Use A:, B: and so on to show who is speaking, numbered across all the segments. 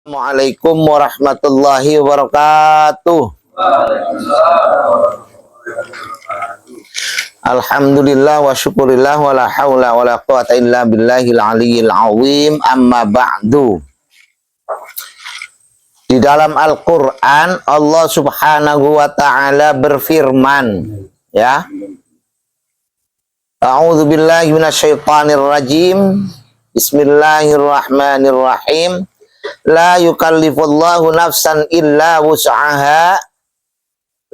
A: Assalamualaikum warahmatullahi wabarakatuh. Alhamdulillah wa syukurillah wa la hawla wa la quwata illa billahil aliyyil azim. Amma ba'du. Di dalam Al-Qur'an Allah Subhanahu wa taala berfirman, ya. A'udzu billahi minasyaitonir rajim. Bismillahirrahmanirrahim. La yukallifullahu nafsan illa wus'aha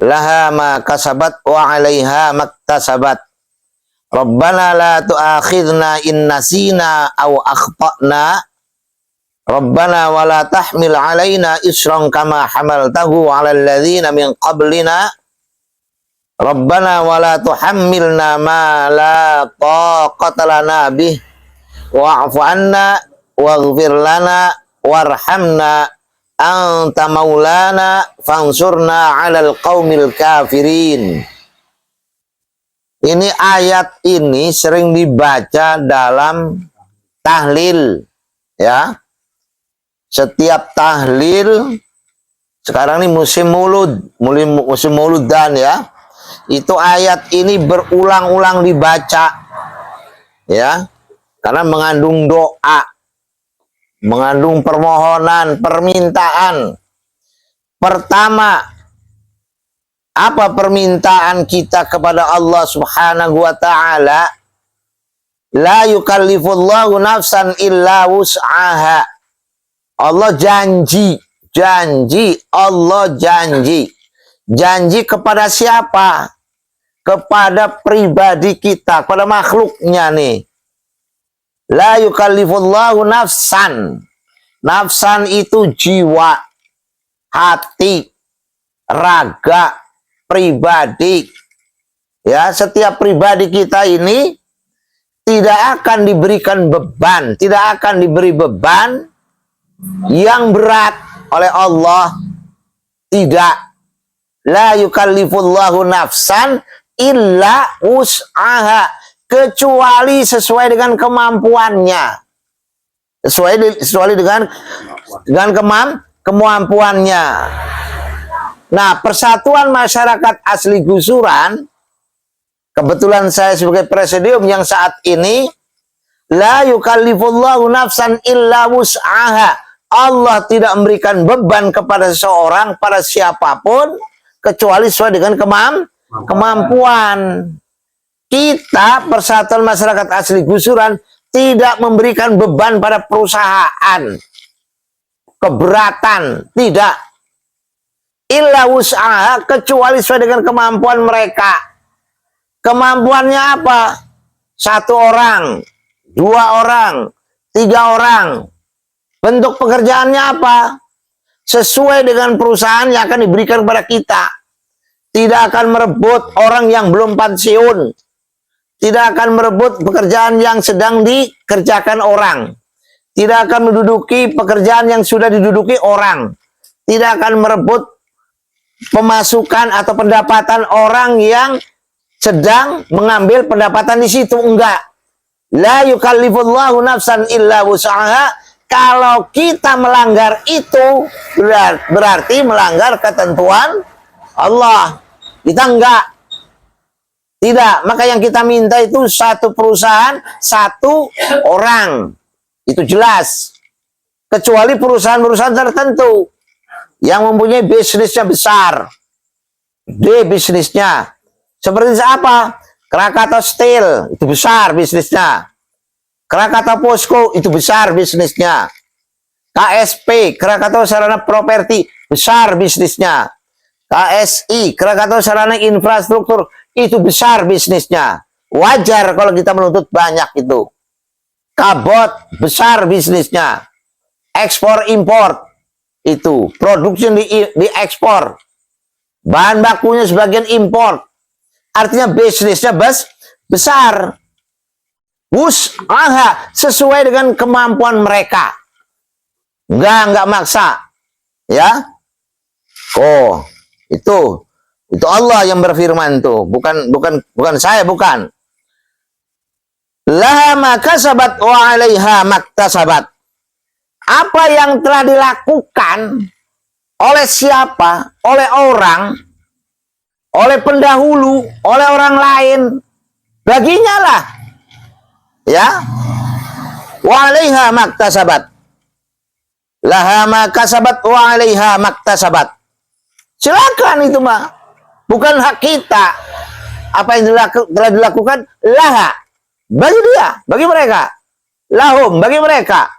A: laha ma kasabat wa 'alaiha maktasabat. Rabbana la tu'akhidna in nasina aw akhtana. Rabbana wa la tahmil 'alaina isran kama hamaltahu 'alal ladzina min qablina. Rabbana wa la tuhammilna ma la taqata lana bih wa'fu 'anna waghfir lana warhamna anta maulana fansurna 'alal qaumil kafirin. Ini ayat ini sering dibaca dalam tahlil, ya. Setiap tahlil sekarang ini musim muludan, ya. Itu ayat ini berulang-ulang dibaca, ya. Karena mengandung doa, mengandung permohonan, permintaan. Pertama, apa permintaan kita kepada Allah Subhanahu wa taala? La yukallifullahu nafsan illa wus'aha. Allah janji. Allah janji. Janji kepada siapa? Kepada pribadi kita, kepada makhluknya nih. La yukallifullahu nafsan. Nafsan itu jiwa, hati, raga, pribadi. Ya, setiap pribadi kita ini tidak akan diberikan beban, tidak akan diberi beban yang berat oleh Allah. Tidak. La yukallifullahu nafsan illa wus'aha. Kecuali sesuai dengan kemampuannya, sesuai dengan kemampuannya. Nah, Persatuan Masyarakat Asli Gusuran, kebetulan saya sebagai presidium yang saat ini, la yukallifullahu nafsan illa wus'aha. Allah tidak memberikan beban kepada seseorang, pada siapapun, kecuali sesuai dengan kemampuan. Kita, Persatuan Masyarakat Asli Gusuran, tidak memberikan beban pada perusahaan, keberatan, tidak. Illa wus'aha, kecuali sesuai dengan kemampuan mereka. Kemampuannya apa? 1 orang, 2 orang, 3 orang. Bentuk pekerjaannya apa? Sesuai dengan perusahaan yang akan diberikan kepada kita. Tidak akan merebut orang yang belum pensiun. Tidak akan merebut pekerjaan yang sedang dikerjakan orang. Tidak akan menduduki pekerjaan yang sudah diduduki orang. Tidak akan merebut pemasukan atau pendapatan orang yang sedang mengambil pendapatan di situ. Enggak. La yukallifullahu nafsan illa wus'aha. Kalau kita melanggar itu, berarti melanggar ketentuan Allah. Kita enggak. Tidak, maka yang kita minta itu 1 perusahaan, 1 orang. Itu jelas. Kecuali perusahaan-perusahaan tertentu yang mempunyai bisnisnya besar. D bisnisnya. Seperti apa? Krakatau Steel, itu besar bisnisnya. Krakatau Posko, itu besar bisnisnya. KSP, Krakatau Sarana Properti, besar bisnisnya. KSI, Krakatau Sarana Infrastruktur, itu besar bisnisnya. Wajar kalau kita menuntut banyak itu. Kabot, besar bisnisnya. Ekspor import, itu produksi di ekspor. Bahan bakunya sebagian import. Artinya bisnisnya besar. Wus'aha, sesuai dengan kemampuan mereka. Enggak maksa. Ya. Oh, itu Allah yang berfirman tuh, bukan saya, bukan. Laha ma kasabat wa 'alaiha maktasabat. apa yang telah dilakukan oleh siapa, oleh orang, oleh pendahulu, oleh orang lain, baginya lah, ya. Wa 'alaiha maktasabat, laha ma kasabat wa 'alaiha maktasabat. Silakan itu mah, bukan hak kita. Apa yang telah dilakukan, laha, bagi dia, bagi mereka, lahum, bagi mereka,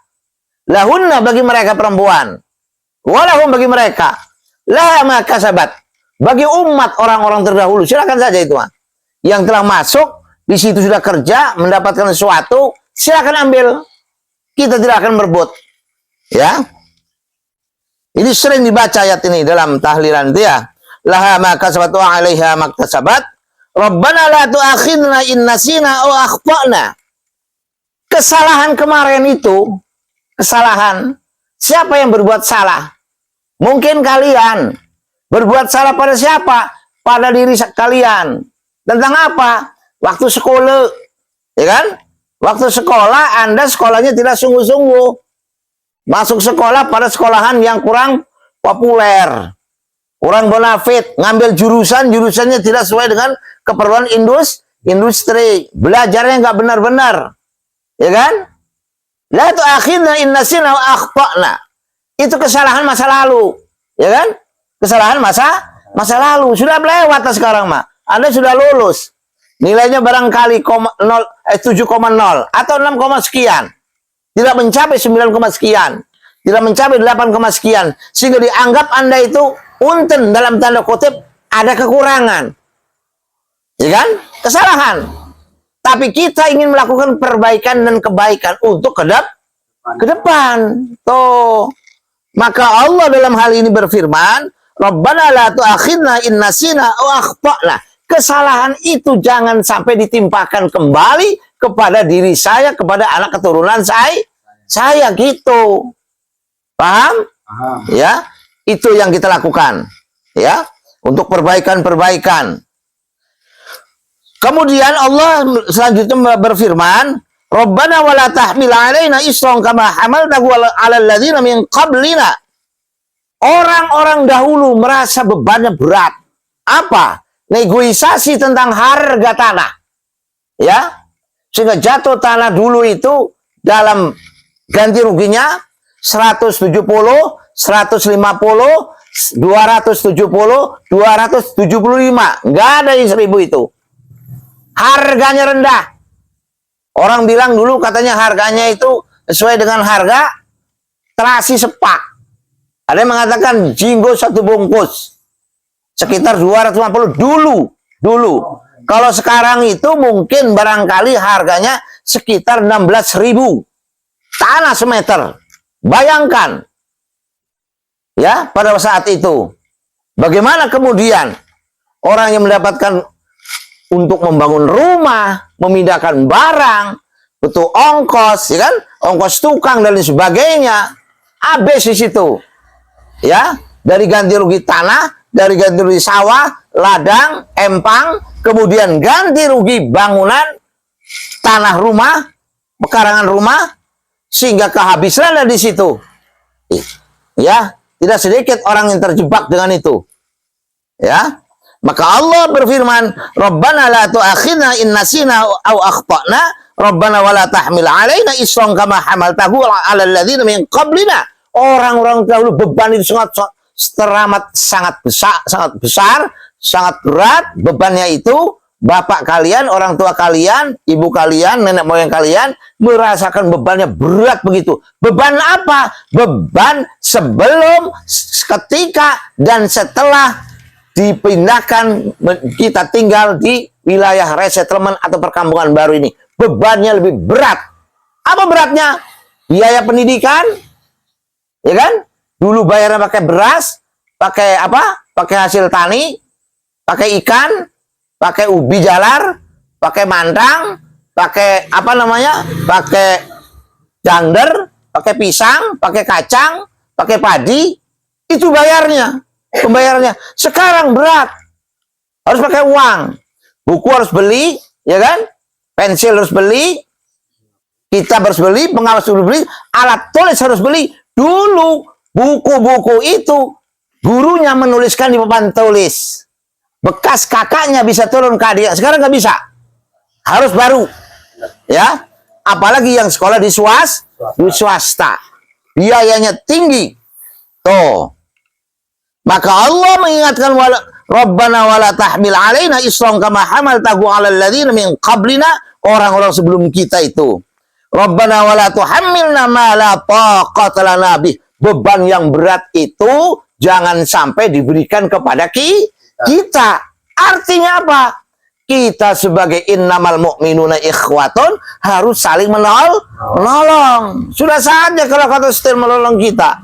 A: lahunna, bagi mereka perempuan, walahum, bagi mereka, laha ma kasabat, bagi umat orang-orang terdahulu. Silakan saja itu mah. Yang telah masuk di situ sudah kerja, mendapatkan sesuatu, silakan ambil. Kita tidak akan berebut. Ya. Ini sering dibaca ayat ini dalam tahlilan dia. Laha ma kasabat wa 'alaiha maktasabat. Rabbana la tu'akhidna in nasina aw akhtana. Kesalahan kemarin itu, kesalahan, siapa yang berbuat salah? Mungkin kalian. Berbuat salah pada siapa? Pada diri kalian. Tentang apa? Waktu sekolah. Ya kan? Waktu sekolah, Anda sekolahnya tidak sungguh-sungguh. Masuk sekolah pada sekolahan yang kurang populer. Kurang bonafit. Ngambil jurusannya tidak sesuai dengan keperluan industri. Belajarnya nggak benar-benar. Ya kan? La tu'akhidna in nasina wa akhtana. Itu kesalahan masa lalu. Ya kan? Kesalahan masa lalu. Sudah lewat sekarang mah. Anda sudah lulus. Nilainya barangkali 7,0 atau 6, sekian. Tidak mencapai 9, sekian. Tidak mencapai 8, sekian. Sehingga dianggap Anda itu unten, dalam tanda kutip ada kekurangan. Ya kan? Kesalahan. Tapi kita ingin melakukan perbaikan dan kebaikan untuk ke depan. Tuh. Maka Allah dalam hal ini berfirman, Rabbana la tu'akhidna in nasina aw akhtana. Kesalahan itu jangan sampai ditimpakan kembali kepada diri saya, kepada anak keturunan saya gitu. Paham? Ya, itu yang kita lakukan. Ya, untuk perbaikan-perbaikan. Kemudian Allah selanjutnya berfirman, Rabbana wala tahmil 'alaina isran kama hamaltahu 'alal ladzina min qablina. Orang-orang dahulu merasa bebannya berat. Apa? Negosiasi tentang harga tanah. Ya. Sehingga jatuh tanah dulu itu dalam ganti ruginya 170, 150, 270, 275. Enggak ada yang 1000 itu. Harganya rendah. Orang bilang dulu katanya harganya itu sesuai dengan harga terasi sepak. Ada yang mengatakan jinggo 1 bungkus. Sekitar 250 dulu. Kalau sekarang itu mungkin barangkali harganya sekitar 16.000 tanah semeter. Bayangkan. Ya, pada saat itu. Bagaimana kemudian orang yang mendapatkan untuk membangun rumah, memindahkan barang, butuh ongkos, ya kan? Ongkos tukang dan lain sebagainya. Habis di situ. Ya, dari ganti rugi tanah, dari ganti rugi sawah, ladang, empang, kemudian ganti rugi bangunan, tanah rumah, pekarangan rumah, sehingga kehabisan di situ. Ya, tidak sedikit orang yang terjebak dengan itu. Ya, maka Allah berfirman, Rabbana la tu'akhidna in nasina aw akhtana, Rabbana wala tahmil 'alaina isran kama hamaltahu 'alal ladzina min qablina. Orang-orang dahulu beban itu sangat besar, sangat berat bebannya itu. Bapak kalian, orang tua kalian, ibu kalian, nenek moyang kalian merasakan bebannya berat begitu. Beban apa? Beban sebelum, ketika, dan setelah dipindahkan kita tinggal di wilayah resettlement atau perkampungan baru ini. Bebannya lebih berat. Apa beratnya? Biaya pendidikan, ya kan? Dulu bayarnya pakai beras, pakai apa? Pakai hasil tani, pakai ikan, pakai ubi jalar, pakai mantang, pakai apa namanya? Pakai jander, pakai pisang, pakai kacang, pakai padi. Itu bayarnya, pembayarannya. Sekarang berat. Harus pakai uang. Buku harus beli, ya kan? Pensil harus beli, kitab harus beli, pengawas harus beli, alat tulis harus beli, Dulu buku-buku itu gurunya menuliskan di papan tulis. Bekas kakaknya bisa turun ke adik. Sekarang nggak bisa. Harus baru. Ya. Apalagi yang sekolah di swasta. Biayanya tinggi. Tuh. Maka Allah mengingatkan Rabbana wala tahmil alaina isran kama hamaltahu 'alal ladzina min qablina, orang-orang sebelum kita itu. Rabbana wala tuhammilna ma la taqata lana bih. Beban yang berat itu jangan sampai diberikan kepada kita. Artinya apa? Kita sebagai innamal mu'minuna ikhwatun harus saling menolong. Sudah saatnya Krakatau Steel menolong kita.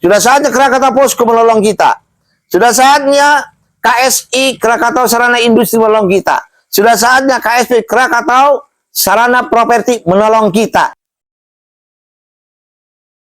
A: Sudah saatnya Krakatau Posko menolong kita. Sudah saatnya KSI Krakatau Sarana Industri menolong kita. Sudah saatnya KSP Krakatau Sarana Properti menolong kita.